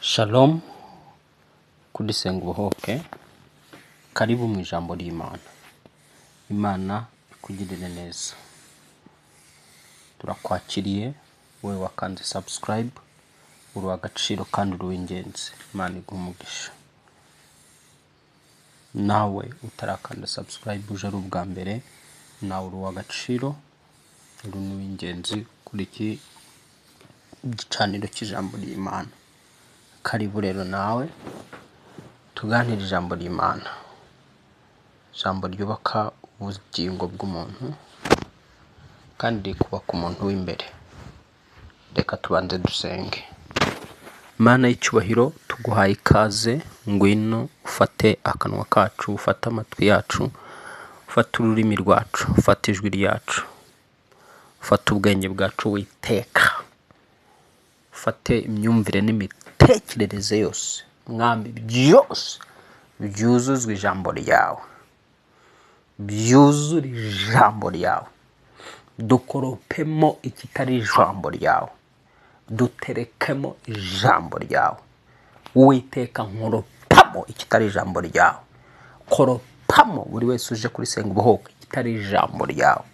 Shalom kudisenga ubuhoke karibu mu ijambo ry'Imana. Imana ikugirire neza. Turakwakiriye wowe wakanze subscribe, uri agaciro kandi uri ingenzi. Imana iguhe umugisha. Nawe utarakanda subscribe uje ari ubwa mbere, nawe uri agaciro, uri ingenzi kuri iki gicaniro cy'ijambo ry'Imana. Karibu rero nawe tuganire ijambo ry'Imana, ijambo ryubaka ubugingo bw'umuntu kandi kubaka umuntu w'imbere. Reka tubanze dusenge. Mana y'icyubahiro, tuguhaye ikaze, ngwino ufate akanwa kacu, ufate amatwi yacu, ufate ururimi rwacu, ufate ijwi ryacu, ufate ubwenge bwacu witeka, ufate imyumvire n'imitekerereze yose, mwami, byose byuzuzwa ijambo ryawe, byuzure ijambo ryawe, dukoropemo ikitari ijambo ryawe, duterekemo ijambo ryawe. Uwiteka, nkoropamo ikitari ijambo ryawe, koropamo buri wese uje kuri senga ubuhoke ikitari ijambo ryawe.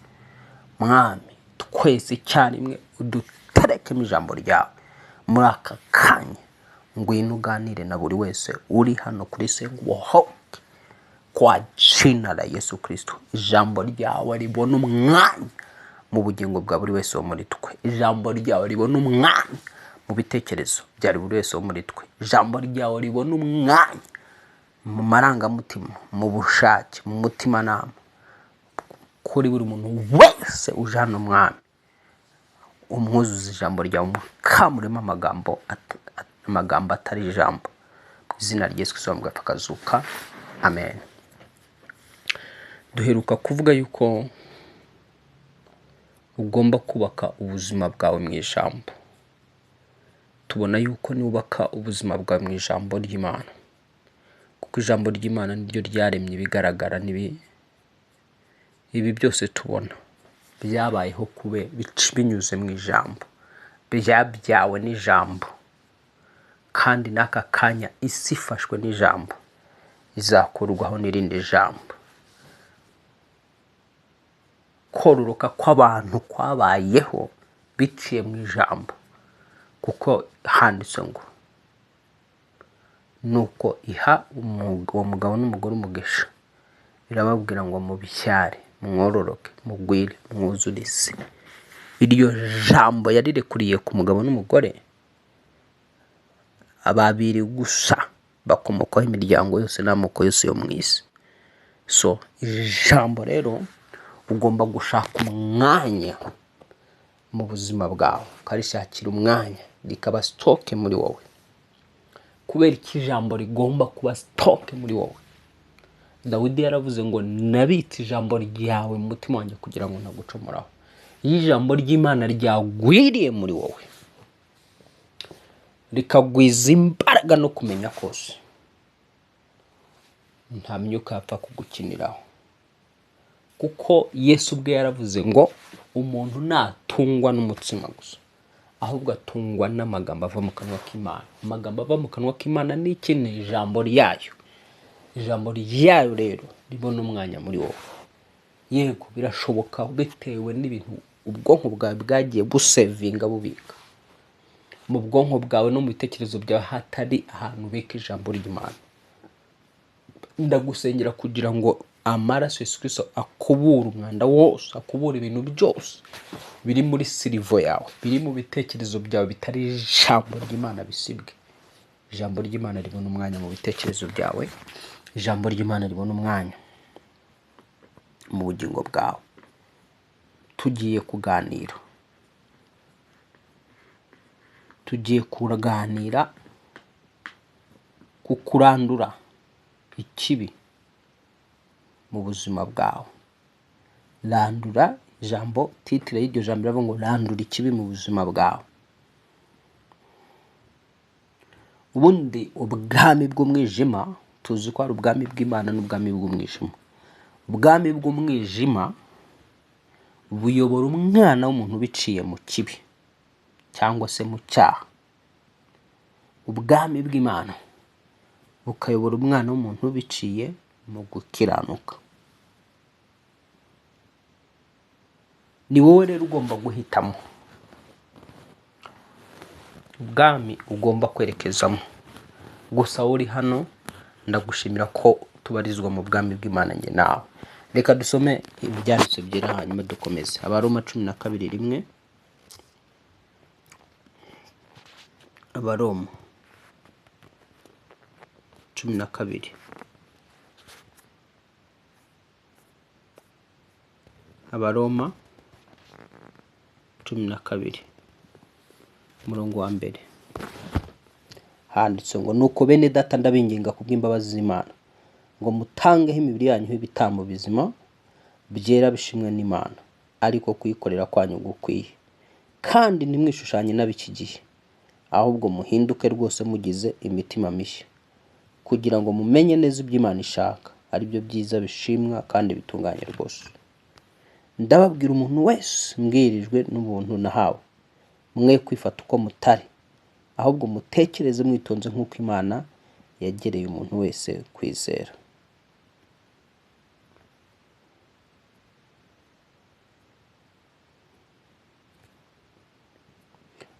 Mwami, twese icyarimwe uduterekemo ijambo ryawe. Muri aka kanya ngwino uganire na buri wese uri hano kuri senga ubuhoke, kwa jina la Yesu Kristo. Ijambo ryawe ribona umwanya mu bugingo bwa buri wese wo muri twe. Ijambo ryawe ribona umwanya mu bitekerezo bya buri wese wo muri twe. Ijambo ryawe ribona umwanya mu marangamutima, mu bushake, mu mutimanama, kuri buri muntu wese uje hano. Mwami, umwuzuza ijambo ryawe, umukamuremo amagambo atari ijambo. Mu izina rya Yesu Kristo mugapfa akazuka. Amen. Duheruka kuvuga yuko ugomba kubaka ubuzima bwawe mu ijambo. Tubona yuko nubaka ubuzima bwawe mu ijambo ry'Imana, kuko ijambo ry'Imana niryo ryaremye ibigaragara ibi byose tubona byabayeho binyuze mu ijambo, byabyawe n'ijambo, kandi n'aka kanya isi ifashwe n'ijambo, izakurwaho n'irindi jambo. Kororoka kw'abantu kwabayeho biciye mu ijambo, kuko handitse ngo nuko iha uwo mugabo n'umugore umugisha, irababwira ngo mubisyare, mwororoke, mugwire, mwuzure isi. Iryo jambo yarirekuriye ku mugabo n'umugore, ababiri gusa bakomokaho imiryango yose n'amoko yose yo mu isi. So ijambo rero ugomba gushaka umwanya mu buzima bwawe, ukarishakira umwanya, rikaba stoke muri wowe. Kubera iki ijambo rigomba kuba stoke muri wowe? Dawidi yaravuze ngo nabitse ijambo ryawe mu mutima wanjye kugira ngo ntagucomoraho. Iyo ijambo ry'Imana ryagwiriye muri wowe, rikagwiza imbaraga no kumenya kose, nta myuka yapfa kugukiniraho. Kuko Yesu ubwe yaravuze ngo umuntu ntatungwa n'umutsima gusa, ahubwo atungwa n'amagambo ava mu kanwa k'Imana. Amagambo ava mu kanwa k'Imana ni iki? Ni ijambo ryayo. Ijambo ryayo rero ribona umwanya muri wowe. Yego, birashoboka bitewe n'ibintu ubwonko bwawe bwagiye busevinga bubika. Mu bwonko bwawe no mu bitekerezo byawe hatari ahantu ubika ijambo ry'Imana. Ndagusengera kugira ngo amaraso Yesu Kristo akubura umwanda wose, akubura ibintu byose biri muri sirivo yawe, biri mu bitekerezo byawe bitari ijambo ry'Imana bisibwe. Ijambo ry'Imana ribona umwanya mu bitekerezo byawe. Ijambo ry'Imana ribona umwanya mu bugingo bwawe. Tugiye kuganira ku kurandura ikibi mu buzima bwawe. Randura, ijambo titire y'iryo jambo riravuga ngo randura ikibi mu buzima bwawe. Ubundi ubwami bw'umwijima tuzi ko ari ubwami bw'Imana n'ubwami bw'umwijima. Ubwami bw'umwijima buyobora umwana w'umuntu biciye mu kibi cyangwa se mu cyaha. ubwami bw'Imana bukayobora umwana w'umuntu biciye mu gukiranuka. Ni wowe rero ugomba guhitamo ubwami ugomba kwerekezamo. Gusa uri hano ndagushimira ko tubarizwa mu bwami bw'Imana njye nawe. Reka dusome ibyanditswe byera hanyuma dukomeze. Abaroma 12:1. Abaroma 12. Abaroma 12 umurongo wa mbere handitse ngo nuko bene data ndabinginga kubw'imbabazi z'Imana ngo mutangeho imibiri yanyu nk'ibitambo bizima byera bishimwe n'Imana, ariko kuyikorera kwanyu gukwiye. Kandi ntimwishushanye n'ab'iki gihe, ahubwo muhinduke rwose mugize imitima mishya, kugira ngo mumenye neza ibyo Imana ishaka, ari byo byiza bishimwa kandi bitunganye rwose. Ndababwira umuntu wese mbwirijwe n'ubuntu nahawe, mwe kwifata uko mutari, ahubwo mutekereze mwitonze nk'uko Imana yagereye umuntu wese kwizera.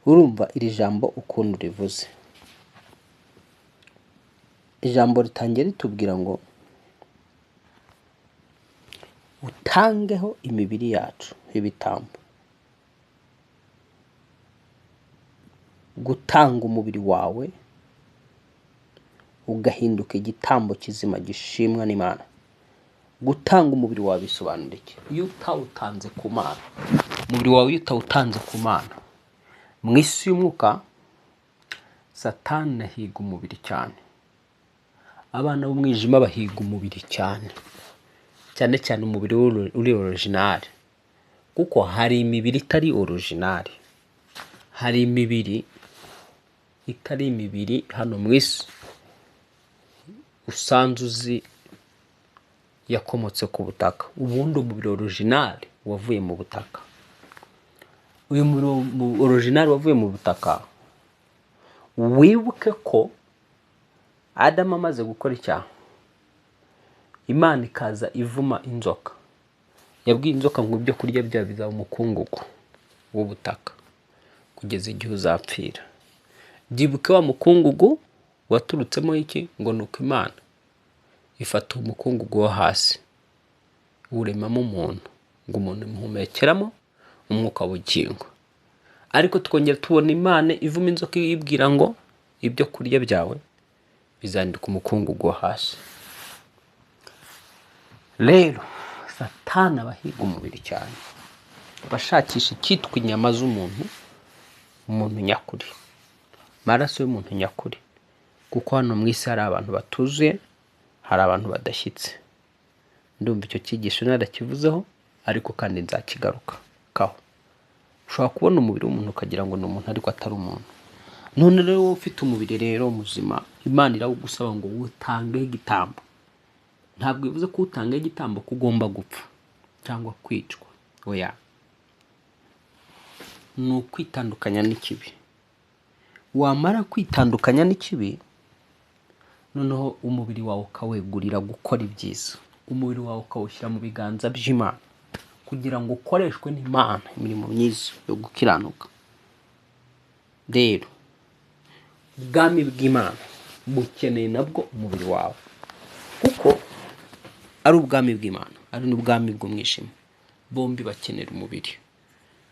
Urumva iri jambo ukuntu rivuze. Ijambo ritangiye ritubwira ngo utangeho imibiri yacu nk'ibitambo. Gutanga umubiri wawe ugahinduka igitambo kizima gishimwa n'Imana. Gutanga umubiri wawe bisobanura iki? Iyo utawutanze ku Mana, umubiri wawe iyo utawutanze ku Mana, mu isi y'umwuka Satani ahiga umubiri cyane. Abana b'umwijima bahiga umubiri cyane, cyane cyane umubiri uri original, kuko hari imibiri itari original, hari imibiri itari imibiri hano mu isi usanze uzi yakomotse ku butaka. Ubundi umubiri original wavuye mu butaka. Uyu mubiri original wavuye mu butaka, wibuke ko Adamu amaze gukora icyaha, Imana ikaza ivuma inzoka. Yabwiye inzoka ngo ibyo kurya byawe bizaba umukungugu w'ubutaka kugeza igihe uzapfira. Byibuke wa mukungugu waturutsemo iki? Ngo nuko Imana ifata umukungugu wo hasi uremamo umuntu, ngo umuntu imuhumekeramo umwuka w'ubugingo. Ariko twongera tubona Imana ivuma inzoka ibwira ngo ibyo kurya byawe bizandika umukungugu wo hasi. Rero Satani abahiga umubiri cyane, bashakisha icyitwa inyama z'umuntu, umuntu nyakuri, maraso y'umuntu nyakuri. Kuko hano mu isi hari abantu batuzuye, hari abantu badashyitse. Ndumva icyo cyigisho narakivuzeho, ariko kandi nzakigaruka kaho. Ushobora kubona umubiri w'umuntu ukagira ngo ni umuntu ariko atari umuntu. None rero wowe ufite umubiri rero muzima, Imana irawugusaba ngo utangeho igitambo. Ntabwo bivuze ko utangeho igitambo ko ugomba gupfa cyangwa kwicwa. Oya, ni ukwitandukanya n'ikibi. Wamara kwitandukanya n'ikibi, noneho umubiri wawe ukawegurira gukora ibyiza. Umubiri wawe ukawushyira mu biganza by'Imana kugira ngo ukoreshwe n'Imana imirimo myiza yo gukiranuka. Rero ubwami bw'Imana bukeneye nabwo umubiri wawe, kuko ari ubwami bw'Imana ari n'ubwami bw'umwijima. Bombi bakenera umubiri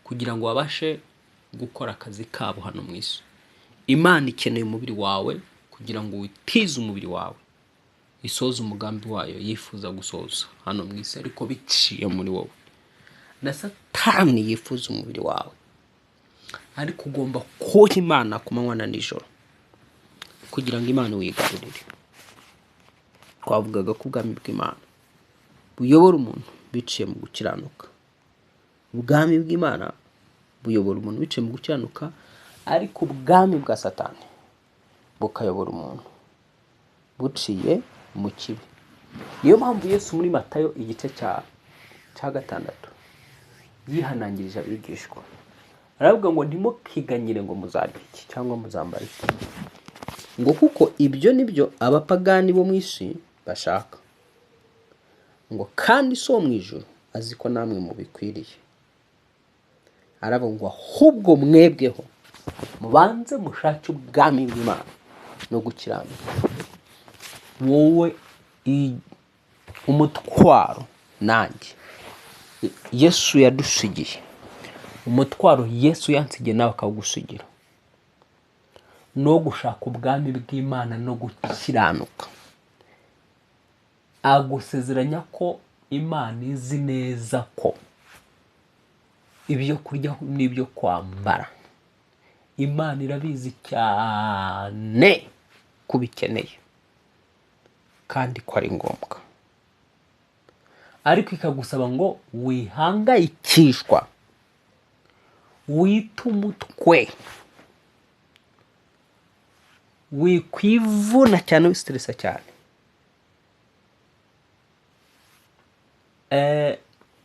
kugira ngo babashe gukora akazi kabo hano mu isi. Imana ikeneye umubiri wawe kugira ngo witize umubiri wawe isoze umugambi wayo yifuza gusoza hano mu isi, ariko biciye muri wowe. Na Satani yifuza umubiri wawe, ariko ugomba kuha Imana ku manywa na nijoro kugira ngo Imana wigarurire. Twavugaga ko ubwami bw'Imana buyobora umuntu biciye mu gukiranuka. Ubwami bw'Imana buyobora umuntu biciye mu gukiranuka, ariko ubwami bwa Satani bukayobora umuntu buciye mu kibi. Niyo mpamvu Yesu muri Matayo igice cya 6 yihanangirije abigishwa, aravuga ngo ntimukiganyire ngo muzarya iki cyangwa muzambara iki, ngo kuko ibyo nibyo abapagani bo mu isi bashaka, ngo kandi so mu ijuru azi ko namwe mubikwiriye. Aravuga ngo ahubwo mwebweho mubanze mushake ubwami bw'Imana no gukiranuka. Wowe umutwaro nanjye Yesu yadusigiye, umutwaro Yesu yansigiye nawe akawugusigira, no gushaka ubwami bw'Imana no gukiranuka. Agusezeranya ko Imana izi neza ko ibyo kurya n'ibyo kwambara Imana irabizi cyane kubikeneye kandi ko ari ngombwa, ariko ikagusaba ngo wihangayikishwa, wita umutwe, wikwivuna cyane, wistressa cyane,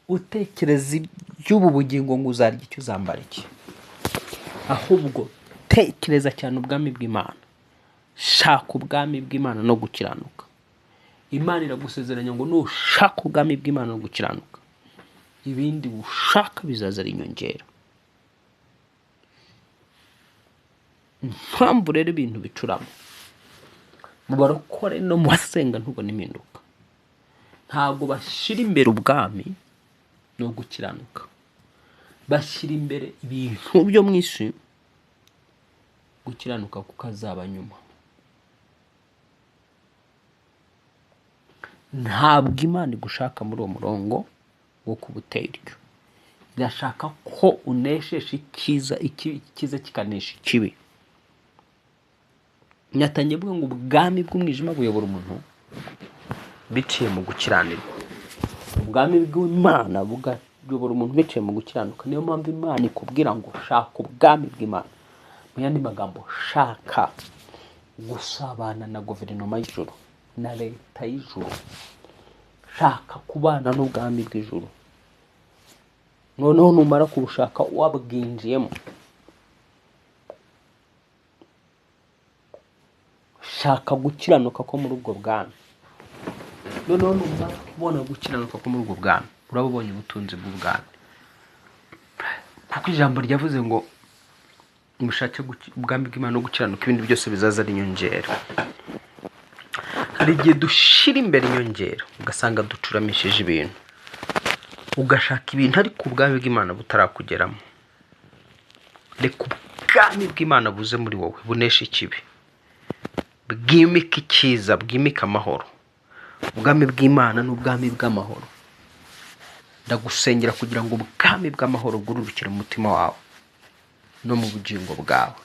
utekereza iby'ubu bugingo ngo uzarya icyo uzambara iki. Ahubwo tekereza cyane ubwami bw'Imana, shaka ubwami bw'Imana no gukiranuka. Imana iragusezeranya ngo nushaka ubwami bw'Imana no gukiranuka, ibindi ushaka bizaza ari inyongera. Mpamvu rero ibintu bicuramo mu barokore no mu basenga ntubona impinduka, ntabwo bashyira imbere ubwami no gukiranuka, bashyira imbere ibintu byo mu isi, gukiranuka kuko azaba nyuma. Ntabwo Imana igushaka muri uwo murongo wo kubutera iryo, irashaka ko uneshesha icyiza, icyiza kikanesha ikibi. Nyatangiye bwo ngo ubwami bw'umwijima buyobora umuntu biciye mu gukiranirwa, ubwami bw'Imana buyobora umuntu biciye mu gukiranuka. Niyo mpamvu Imana ikubwira ngo shaka ubwami bw'Imana, mu yandi magambo shaka gusabana na guverinoma y'ijuru na leta y'ijuru, shaka kubana n'ubwami bw'ijuru. Noneho numara kubushaka wabwinjiyemo, shaka gukiranuka ko muri ubwo bwami. Noneho numara kubona gukiranuka ko muri ubwo bwami, urabubonye ubutunzi bw'ubwami, kuko ijambo ryavuze ngo mushake ubwami bw'Imana no gukiranuka, ibindi byose bizaza ari inyongera. Hari igihe dushira imbere inyongera ugasanga ducuramishije ibintu, ugashaka ibintu ariko ubwami bw'Imana butarakugeramo. Reka ubwami bw'Imana buze muri wowe, bunesha ikibi, bwimike icyiza, bwimike amahoro. Ubwami bw'Imana n'ubwami bw'amahoro. Ndagusengera kugira ngo ubwami bw'amahoro bwururukire mu mutima wawe no mu bugingo bwawe.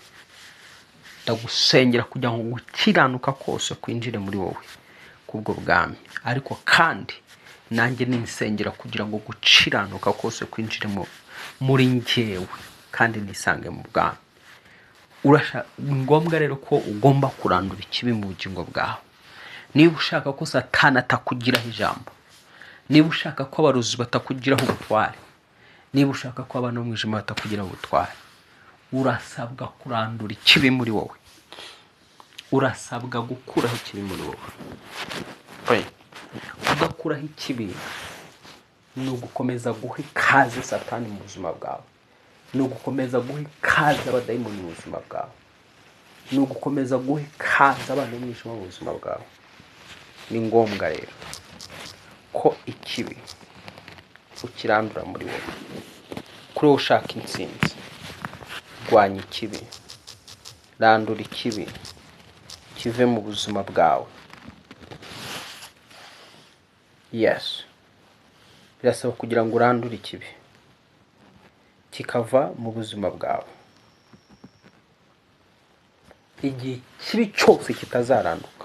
Ndagusengera kugira ngo gukiranuka kose kwinjire muri wowe kubwo bwami, ariko kandi nanjye ninsengera kugira ngo gukiranuka kose kwinjire muri njyewe kandi nisange mu bwami. Ngombwa rero ko ugomba kurandura ikibi mu bugingo bwawe. Niba ushaka ko Satani atakugiraho ijambo, niba ushaka ko abarozi batakugiraho ubutware, niba ushaka ko abana b'umwijima batakugiraho ubutware, urasabwa kurandura ikibi muri wowe, urasabwa gukuraho ikibi muri wowe. Ugakuraho ikibi ni ugukomeza guha ikaze Satani mu buzima bwawe, ni ugukomeza guha ikaze abadayimoni mu buzima bwawe, ni ugukomeza guha ikaze abana b'umwijima mu buzima bwawe. Ni ngombwa rero ko ikibi ukirandura muri wowe. Kuri wowe ushaka intsinzi, rwanya ikibi, randura ikibi, kive mu buzima bwawe. Yes, birasaba kugira ngo urandure ikibi kikava mu buzima bwawe. Igihe kibi cyose kitazaranduka,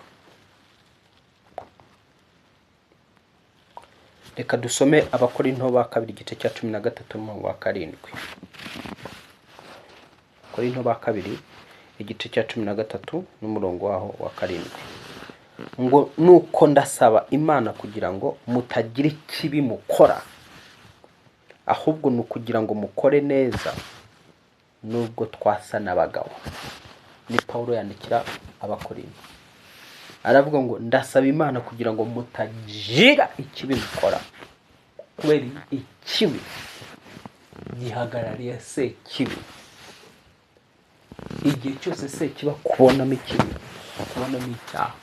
reka dusome Abakorinto ba kabiri igice cya 13 umurongo wa 7. Abakorinto ba kabiri igice cya 13 n'umurongo waho wa 7. Ngo nuko ndasaba Imana kugira ngo mutagira ikibi mukora, ahubwo nukugira ngo mukore neza nubwo twasa n'abagabo. Ni Paulo yandikira Abakorinto aravuga ngo ndasaba Imana kugira ngo mutagira ikibi mukora, kubera ikibi gihagarariye se kibi. Igihe cyose se kiba kubonamo ikibi, kubonamo icyaha,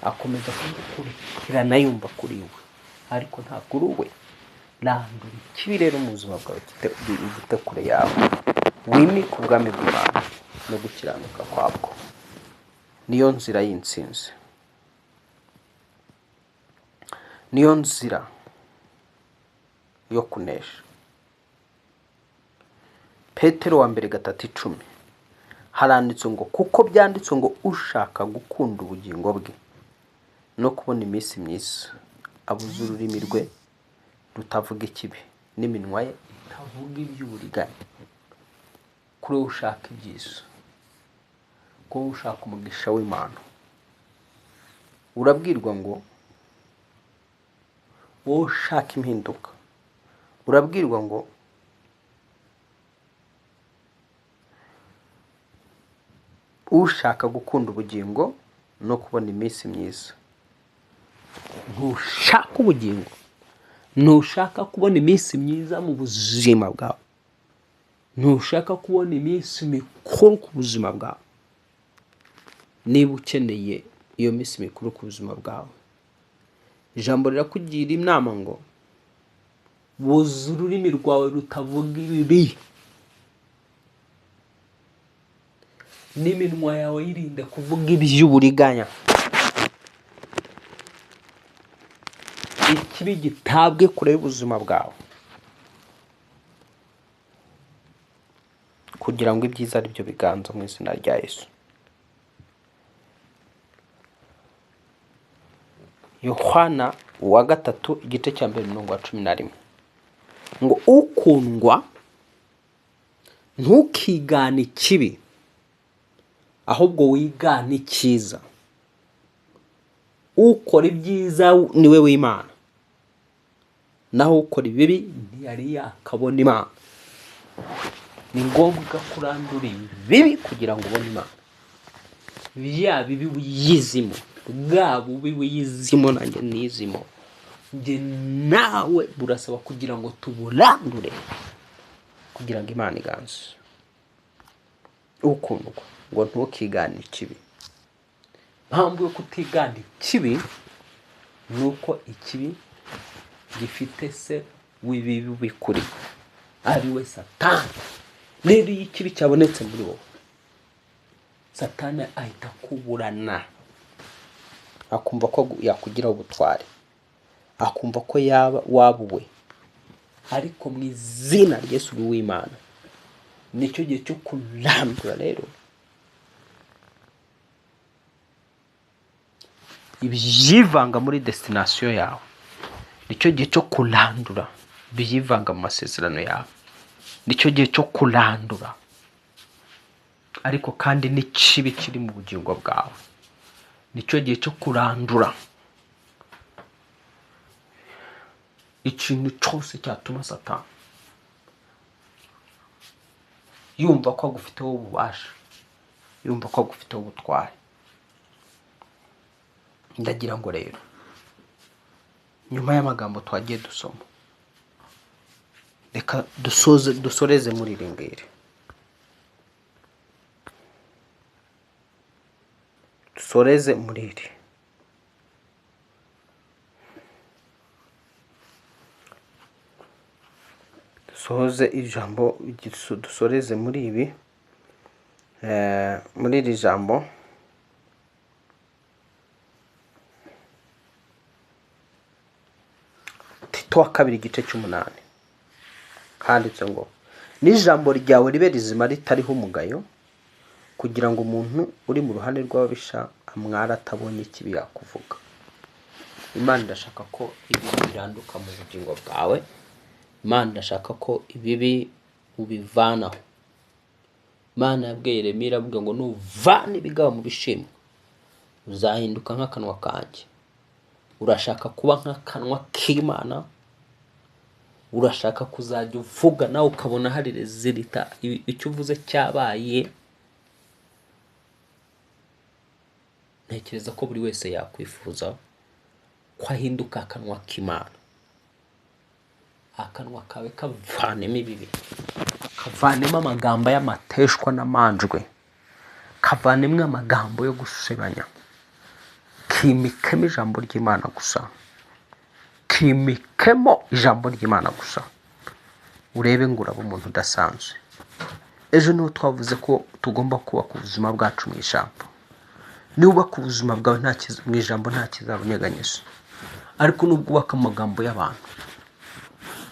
akomeza kugukurikirana yumva kuri we, ariko ntabwo uri we. Randura ikibi rero mu buzima bwawe gite kure yawe. Wimike ubwami bw'Imana no gukiranuka kwabwo, niyo nzira y'intsinzi, niyo nzira yo kunesha. Petero wa mbere 3:10 haranditse ngo kuko byanditse ngo ushaka gukunda ubugingo bwe no kubona iminsi myiza abuze ururimi rwe rutavuga ikibi n'iminwa ye itavuga iby'uburiganya. Kuri wowe ushaka ibyiza, kuri wowe ushaka umugisha w'Imana, urabwirwa ngo wowe ushaka impinduka, urabwirwa ngo ushaka gukunda ubugingo no kubona iminsi myiza. Ntushaka ubugingo, ntushaka kubona iminsi myiza mu buzima bwawe, ntushaka kubona iminsi mikuru ku buzima bwawe. Niba ukeneye iyo minsi mikuru ku buzima bwawe, ijambo rirakugira inama ngo buza ururimi rwawe rutavuga ibibi, n'iminwa yawe yirinde kuvuga iby'uburiganya. Ikibi gitabwe kure y'ubuzima bwawe, kugira ngo ibyiza ari byo biganza mu izina rya Yesu. Yohana wa 3:11 ngo ukundwa ntukigane ikibi, ahubwo wigane icyiza. Ukora ibyiza niwe w'Imana, naho ukora ibibi ntiyari yakabona Imana. Ni ngombwa kurandura ibibi kugira ngo ubone Imana. Bya bibi wiyizimo, bwa bubi wiyizimo nanjye nizimo, njye nawe burasaba kugira ngo tuburandure kugira ngo Imana iganze. Ukundwa ngo ntukigane ikibi. Mpamvu yo kutigana ikibi nuko ikibi gifite se w'ibibi bikuri, ari we Satani. Rero iyo ikibi cyabonetse muri wowe, Satani ahita kuburana, akumva ko yakugira ubutware, akumva ko wabuwe. Ariko mu izina rya Yesu w'Imana, nicyo gihe cyo kurandura rero ibyivanga muri destination yawe. Nicyo gihe cyo kurandura byivanga mu masezerano yawe. Nicyo gihe cyo kurandura ariko kandi n'ikibi kiri mu bugingo bwawe. Nicyo gihe cyo kurandura ikintu cyose cyatuma Satani yumva ko agufiteho ububasha, yumva ko agufiteho ubutware. Ndagira ngo rero nyuma y'amagambo twagiye dusoma, reka dusoreze muri iri ngiri. Dusoreze muri iri. Dusoze ijambo, dusoreze muri ibi, muri iri jambo. Tito wa 2:8 handitse ngo n'ijambo ryawe ribe rizima ritariho umugayo, kugira ngo umuntu uri mu ruhande rw'ababisha amwara atabonye ikibi yakuvuga. Imana ndashaka ko ibi biranduka mu bugingo bwawe. Imana ndashaka ko ibibi ubivanaho. Imana yabwiye Yeremiya iravuga ngo nuvana ibigaba mu bishimwa uzahinduka nk'akanwa kanjye. Urashaka kuba nk'akanwa k'Imana, urashaka kuzajya uvuga nawe ukabona hari rezilita, icyo uvuze cyabaye. ntekereza ko buri wese yakwifuza ko ahinduka akanwa k'Imana. Akanwa kawe kavanemo ibibi, kavanemo amagambo y'amateshwa n'amanjwe, kavanemo amagambo yo gusebanya, kimikemo ijambo ry'Imana gusa, kimikemo ijambo ry'Imana gusa, urebe ngo uraba umuntu udasanzwe. Ejo niho twavuze ko tugomba kubaka ubuzima bwacu mu ijambo. Niba ubaka ubuzima bwawe mu ijambo nta kizabunyeganyeza, ariko nubwo ubaka amagambo y'abantu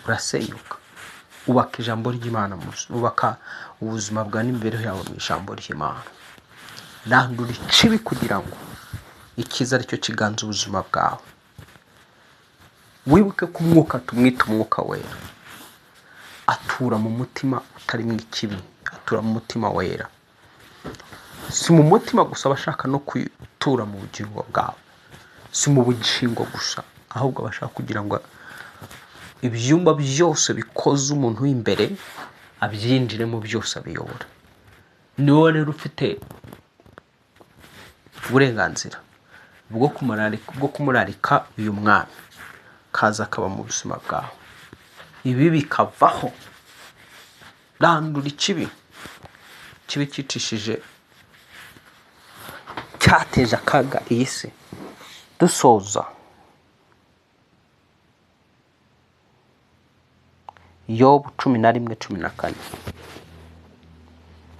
urasenyuka. Ubaka ijambo ry'Imana, ubaka ubuzima bwawe n'imibereho yawe mu ijambo ry'Imana. Randura ikibi kugira ngo icyiza aricyo kiganza ubuzima bwawe. Wibuke ko umwuka tumwita umwuka wera, atura mu mutima utarimo ikibi, atura mu mutima wera. Si mu mutima gusa abashaka no kwitura mu bugingo bwawe, si mu bugingo gusa, ahubwo abashaka kugira ngo ibyumba byose bikoze umuntu w'imbere abyinjiremo byose abiyobora. Ni wowe rero ufite uburenganzira bwo kumurarika uyu mwami kaza akaba mu buzima bwawe, ibi bikavaho. Randura ikibi cyicishije, cyateje akaga iyi si. Dusoza, Yobu 11:14.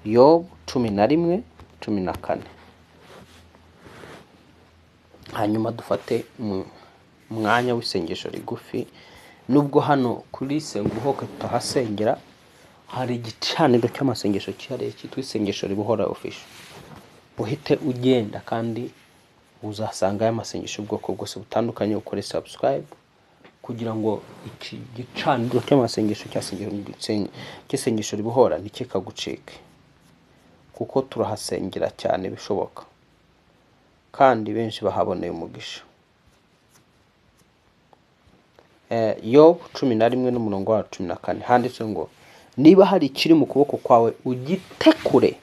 Yobu 11:14. Hanyuma dufate umwanya w'isengesho rigufi. Nubwo hano kuri Ubeho tutahasengera, hari igicaniro cy'amasengesho cyihariye cyitwa isengesho ribohora official. Uhite ugenda kandi uzasanga y'amasengesho ubwoko bwose butandukanye. Ukore subscribe kugira ngo iki gicaniro cy'amasengesho cy'isengesho ribohora ntikikagucike, kuko turahasengera cyane bishoboka kandi benshi bahaboneye umugisha. Yobu 11:14 handitse ngo, niba hari ikiri mu kuboko kwawe ugitekure.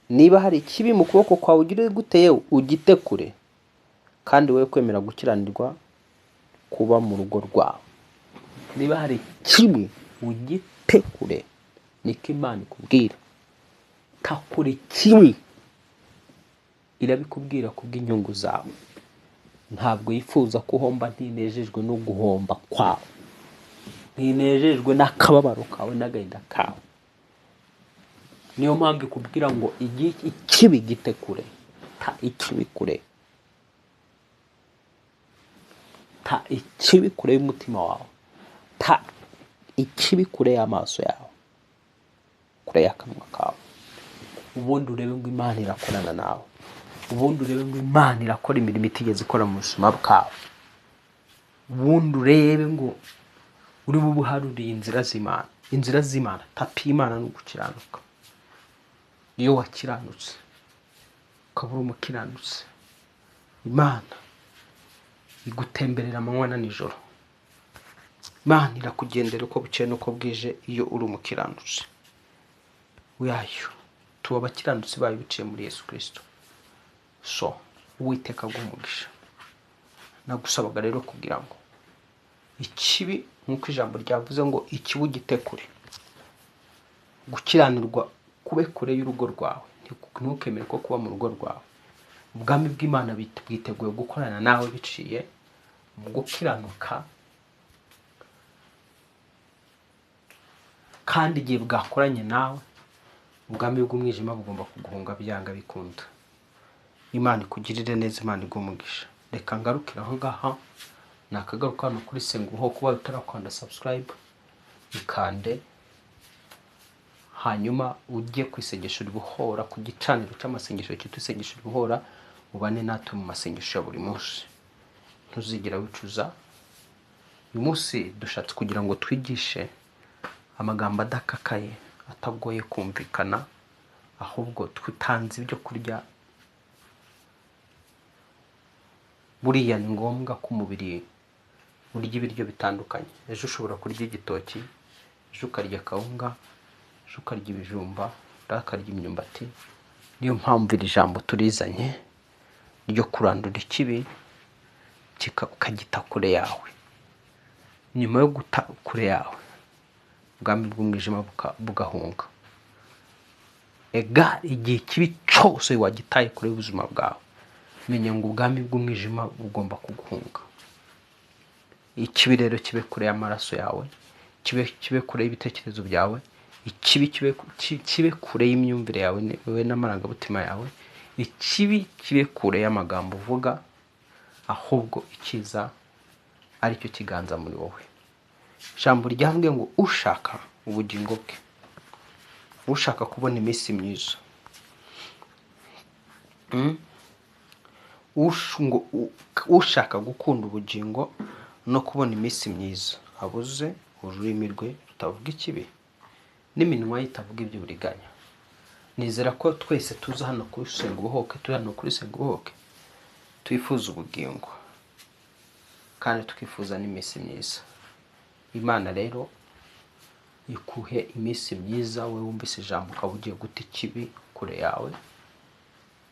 Niba hari ikibi mu kuboko kwawe ugire guteye ugitekure, kandi wowe kwemera gukiranirwa kuba mu rugo rwawe. Niba hari ikibi ugitekure, niko Imana ikubwira. Takura ikibi, irabikubwira kubw'inyungu zawe. Ntabwo yifuza kuhomba, ntinejejwe no guhomba kwawe, ntinejejwe n'akababaro kawe n'agahinda kawe. Niyo mpamvu ikubwira ngo ikibi gitekure. Ta ikibi kure, ta ikibi kure y'umutima wawe, ta ikibi kure y'amaso yawe, kure y'akanwa kawe. Ubundi urebe ngo Imana irakorana nawe, ubundi urebe ngo Imana irakora imirimo itigeze ikora mu buzima bwawe, ubundi urebe ngo uri bubuharuriye inzira z'Imana. Inzira z'Imana, tapi y'Imana ni ugukiranuka. Iyo wakiranutse ukaba uri umukiranutse, Imana igutemberera amanywa na nijoro. Imana irakugendera uko bukeye n'uko bwije iyo uri umukiranutse wayo. Tuba abakiranutsi bayo biciye muri Yesu Kristo. So Uwiteka aguhe. Nagusabaga rero kugira ngo ikibi, nk'uko ijambo ryavuze ngo ikibi ugitekure, gukiranirwa kube kure y'urugo rwawe. Ntukemere ko kuba mu rugo rwawe. Ubwami bw'Imana bwiteguye gukorana nawe biciye mu gukiranuka, kandi igihe bwakoranye nawe, ubwami bw'umwijima bugomba kuguhunga byanga bikunda. Imana ikugirire neza, Imana iguhe. Reka ngarukira aho ngaha. Nakagaruka hano kuri Ubeho. Kuba utarakanda subscribe, ikande, hanyuma ujye ku isengesho ribohora, ku gicaniro cy'amasengesho cyitwa isengesho ribohora, ubane natwe mu masengesho ya buri munsi. Ntuzigera wicuza. Uyu munsi dushatse kugira ngo twigishe amagambo adakakaye, atagoye kumvikana, ahubwo twitanze ibyo kurya. Buriya ni ngombwa ko umubiri urya ibiryo bitandukanye. Ejo ushobora kurya igitoki, ejo ukarya kawunga, ejo ukarya ibijumba, ukarya imyumbati, niyo mpamvu iri jambo turizanye ryo kurandura ikibi ukagita kure yawe. Nyuma yo guta kure yawe, ubwami bw'umwijima bugahunga. Igihe kibi cyose wagitaye kure y'ubuzima bwawe, menya ngo ubwami bw'umwijima bugomba kuguhunga. Ikibi rero kibe kure y'amaraso yawe, kibe kure y'ibitekerezo byawe, ikibi kibe kure y'imyumvire yawe we n'amarangamutima yawe, ikibi kibe kure y'amagambo uvuga, ahubwo ikiza ari cyo kiganza muri wowe. Ijambo ryavuga ngo ushaka ubugingo bwe, ushaka kubona iminsi myiza, ushaka gukunda ubugingo no kubona iminsi myiza, abuze ururimi rwe rutavuga ikibi n'iminwa ye itavuga ibyo buriganya. Nizera ko twese tuza hano kuri Senga Ubehoke, turi hano kuri Senga Ubehoke twifuza ubugingo kandi tukifuza n'iminsi myiza. Imana rero ikuhe iminsi myiza, we wumvise ijambo ukaba ugiye guta ikibi kure yawe.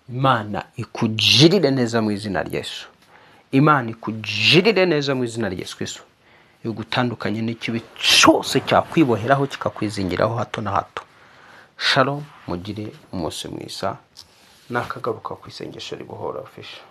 Imana ikugirire neza mu izina rya Yesu. Imana ikugirire neza mu izina rya Yesu Kristo. Igutandukanye n'ikibi cyose cyakwiboheraho kikakwizingiraho hato na hato. Shalom, mugire umunsi mwiza. Nakagaruka ku isengesho ribohora official.